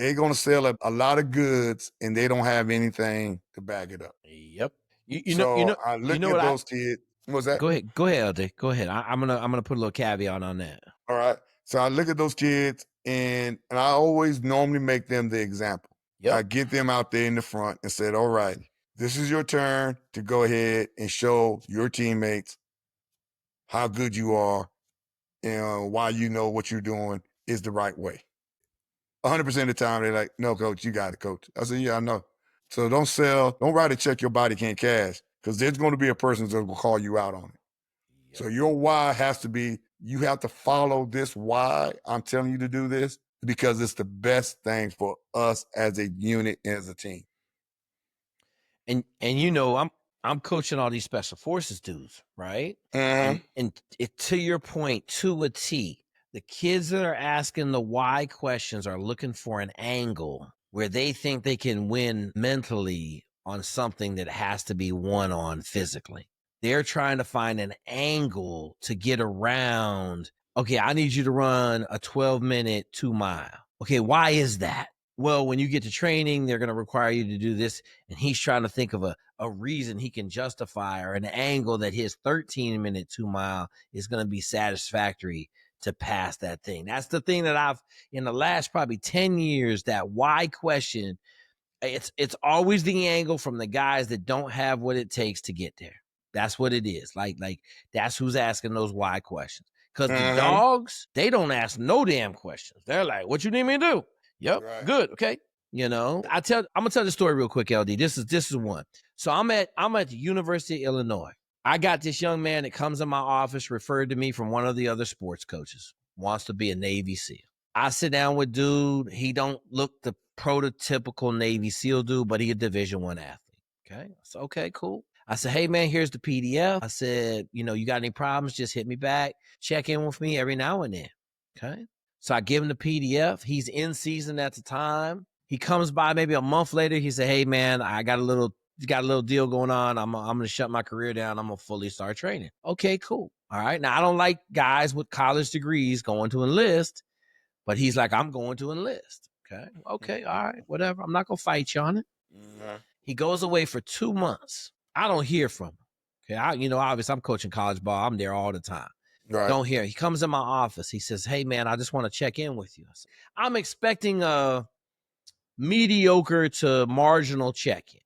they're going to sell a lot of goods and they don't have anything to back it up. Yep. So I look You know at what those kids. What's that? Go ahead, LD. Go ahead. I'm gonna put a little caveat on that. All right. So I look at those kids and I always normally make them the example. Yep. I get them out there in the front and said, all right, this is your turn to go ahead and show your teammates how good you are and why you know what you're doing is the right way. 100% of the time, they're like, no, coach, you got it, coach. I said, yeah, I know. So don't write a check your body can't cash because there's going to be a person that will call you out on it. Yep. So your why has to be, you have to follow this why I'm telling you to do this because it's the best thing for us as a unit, as a team. And I'm coaching all these special forces dudes, right? Mm-hmm. And to your point, to a T, the kids that are asking the why questions are looking for an angle where they think they can win mentally on something that has to be won on physically. They're trying to find an angle to get around. Okay, I need you to run a 12-minute 2-mile. Okay, why is that? Well, when you get to training, they're going to require you to do this. And he's trying to think of a reason he can justify or an angle that his 13-minute 2-mile is going to be satisfactory to pass that thing. That's the thing that I've, in the last probably 10 years, that why question, it's always the angle from the guys that don't have what it takes to get there. That's what it is. Like that's who's asking those why questions. Because the dogs, they don't ask no damn questions. They're like, what you need me to do? Yep, right. Good, okay. I'm gonna tell the story real quick, LD. This is one. So I'm at the University of Illinois. I got this young man that comes in my office, referred to me from one of the other sports coaches, wants to be a Navy SEAL. I sit down with dude. He don't look the prototypical Navy SEAL dude, but he a Division I athlete. Okay. So, okay, cool. I said, hey man, here's the PDF. I said, you got any problems? Just hit me back. Check in with me every now and then. Okay. So I give him the PDF. He's in season at the time. He comes by maybe a month later. He said, hey man, I got a little deal going on. I'm going to shut my career down. I'm going to fully start training. Okay, cool. All right. Now I don't like guys with college degrees going to enlist, but he's like, I'm going to enlist. Okay. All right. Whatever. I'm not going to fight you on it. Mm-hmm. He goes away for 2 months. I don't hear from him. Okay. Obviously I'm coaching college ball. I'm there all the time. Right. Don't hear. He comes in my office. He says, hey man, I just want to check in with you. I'm expecting a mediocre to marginal check-in.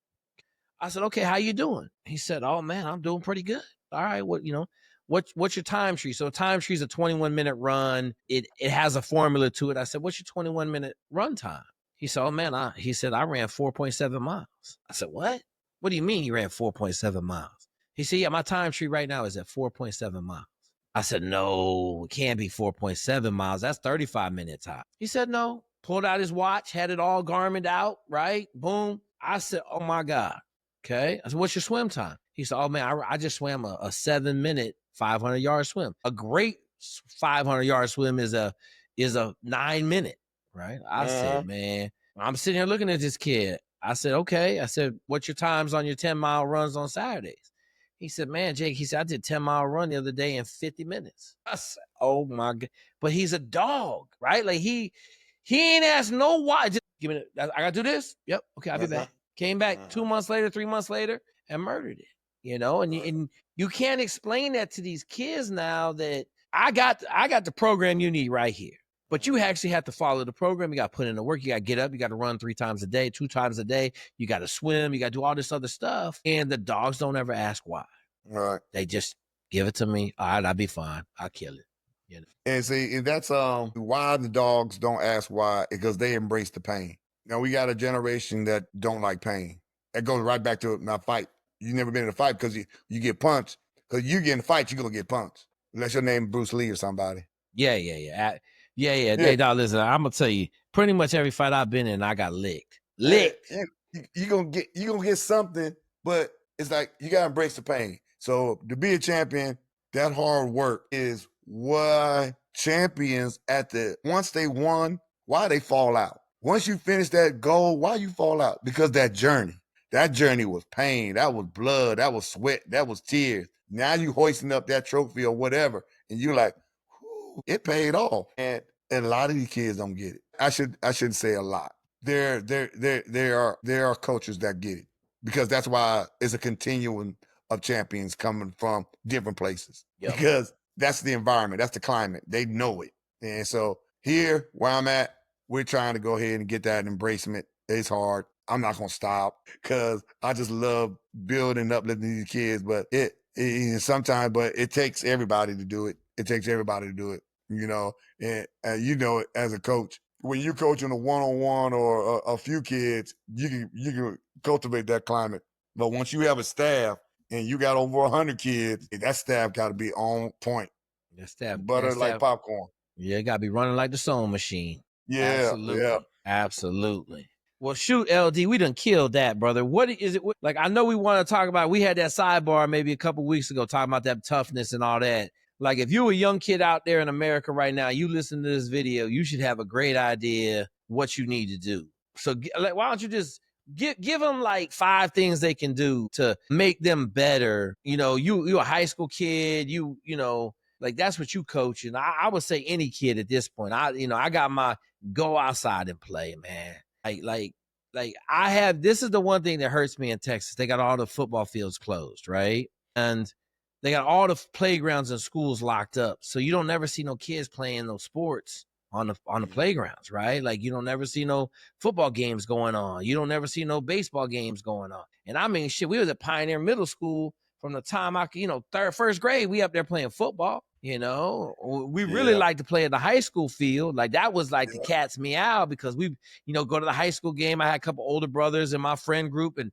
I said, okay, how you doing? He said, oh man, I'm doing pretty good. All right. What's your time tree? So time tree is a 21-minute run. It has a formula to it. I said, what's your 21-minute run time? He said, oh man, I ran 4.7 miles. I said, what? What do you mean you ran 4.7 miles? He said, yeah, my time tree right now is at 4.7 miles. I said, no, it can't be 4.7 miles. That's 35 minutes high. He said, no. Pulled out his watch, had it all Garmined out, right? Boom. I said, oh my God. Okay. I said, what's your swim time? He said, oh man, I just swam a 7-minute 500-yard swim. A great 500-yard swim is a 9-minute, right? I said, man, I'm sitting here looking at this kid. I said, okay. I said, what's your times on your 10-mile runs on Saturdays? He said, man, Jake, he said, I did 10-mile run the other day in 50 minutes. I said, oh my God. But he's a dog, right? Like he ain't asked no why. Just give me, I got to do this. Yep. Okay. I'll be back. Came back 2 months later, 3 months later and murdered it, and you can't explain that to these kids now that I got the program you need right here. But you actually have to follow the program. You got to put in the work. You got to get up. You got to run 3 times a day, 2 times a day. You got to swim. You got to do all this other stuff. And the dogs don't ever ask why. Right. They just give it to me. All right, I'll be fine. I'll kill it. And see, and that's why the dogs don't ask why, because they embrace the pain. Now we got a generation that don't like pain. That goes right back to my fight. You never been in a fight because you get punched. Because you get in a fight, you're going to get punched. Unless your name is Bruce Lee or somebody. Yeah. Hey, dog, listen, I'm going to tell you, pretty much every fight I've been in, I got licked. Licked. You're going to get something, but it's like you got to embrace the pain. So to be a champion, that hard work is why champions once they won, why they fall out. Once you finish that goal, why you fall out? Because that journey was pain. That was blood. That was sweat. That was tears. Now you hoisting up that trophy or whatever. And you're like, it paid off. And a lot of these kids don't get it. I shouldn't say a lot. there are coaches that get it, because that's why it's a continuum of champions coming from different places. Yep. Because that's the environment, that's the climate. They know it. And so here where I'm at, we're trying to go ahead and get that embracement. It's hard. I'm not gonna stop because I just love building and uplifting these kids. But sometimes, but it takes everybody to do it. It takes everybody to do it. You know, and you know it as a coach. When you're coaching a one-on-one or a few kids, you can cultivate that climate. But once you have a staff and you got over 100 kids, that staff got to be on point. That staff, Butter like popcorn. Yeah, it got to be running like the sewing machine. Yeah, absolutely, yeah. absolutely. Well, shoot, LD, we done killed that, brother. What is it? Like, I know we want to talk about, we had that sidebar maybe a couple weeks ago talking about that toughness and all that. Like, if you're a young kid out there in America right now, you listen to this video, you should have a great idea what you need to do. So like, why don't you just give them like 5 things they can do to make them better. You know, you're a high school kid, you know, like that's what you coach. And I would say any kid at this point, I got my go outside and play, man. Like I have, this is the one thing that hurts me in Texas. They got all the football fields closed, right? And they got all the playgrounds and schools locked up. So you don't never see no kids playing those sports on the playgrounds, right? Like you don't never see no football games going on. You don't never see no baseball games going on. And I mean, shit, we was at Pioneer Middle School from the time first grade, we up there playing football. You know, we really like to play at the high school field. Like that was like the cat's meow because we, go to the high school game. I had a couple older brothers in my friend group and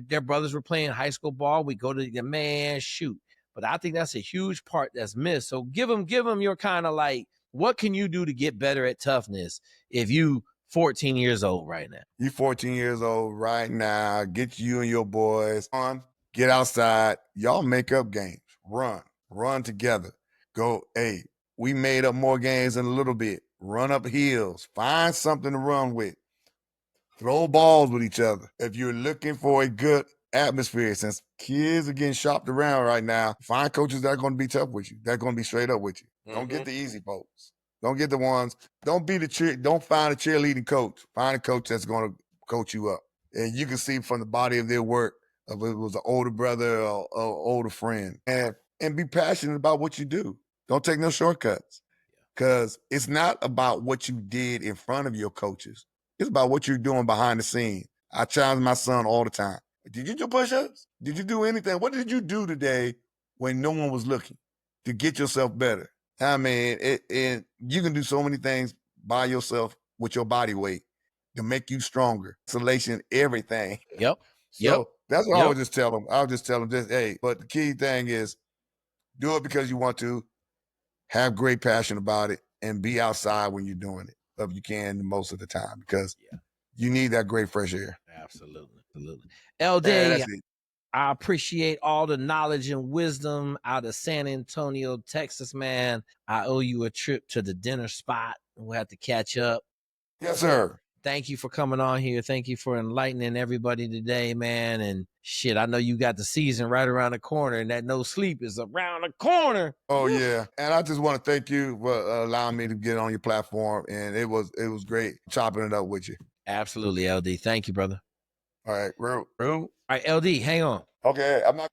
their brothers were playing high school ball. We go to the man, shoot. But I think that's a huge part that's missed. So give them your kind of like, what can you do to get better at toughness if you 14 years old right now? You 14 years old right now. Get you and your boys on. Get outside. Y'all make up games. Run together. Go, hey, we made up more games in a little bit. Run up hills. Find something to run with. Throw balls with each other. If you're looking for a good atmosphere, since kids are getting shopped around right now, find coaches that are going to be tough with you. They're going to be straight up with you. Don't get the easy folks. Don't get the ones. Don't find a cheerleading coach. Find a coach that's going to coach you up. And you can see from the body of their work if it was an older brother or older friend. And be passionate about what you do. Don't take no shortcuts. Because it's not about what you did in front of your coaches. It's about what you're doing behind the scenes. I challenge my son all the time. Did you do push-ups? Did you do anything? What did you do today when no one was looking to get yourself better? I mean, you can do so many things by yourself with your body weight to make you stronger. Isolation, everything. Yep. So that's what I would just tell them. I would just tell them, hey, but the key thing is do it because you want to, have great passion about it, and be outside when you're doing it, if you can, most of the time, because you need that great fresh air. Absolutely. LD, I appreciate all the knowledge and wisdom out of San Antonio, Texas, man. I owe you a trip to the dinner spot. We'll have to catch up. Yes, sir. Thank you for coming on here. Thank you for enlightening everybody today, man. And shit, I know you got the season right around the corner, and that no sleep is around the corner. Oh, yeah. And I just want to thank you for allowing me to get on your platform. And it was great chopping it up with you. Absolutely, LD. Thank you, brother. All right, All right, LD, hang on. Okay, I'm not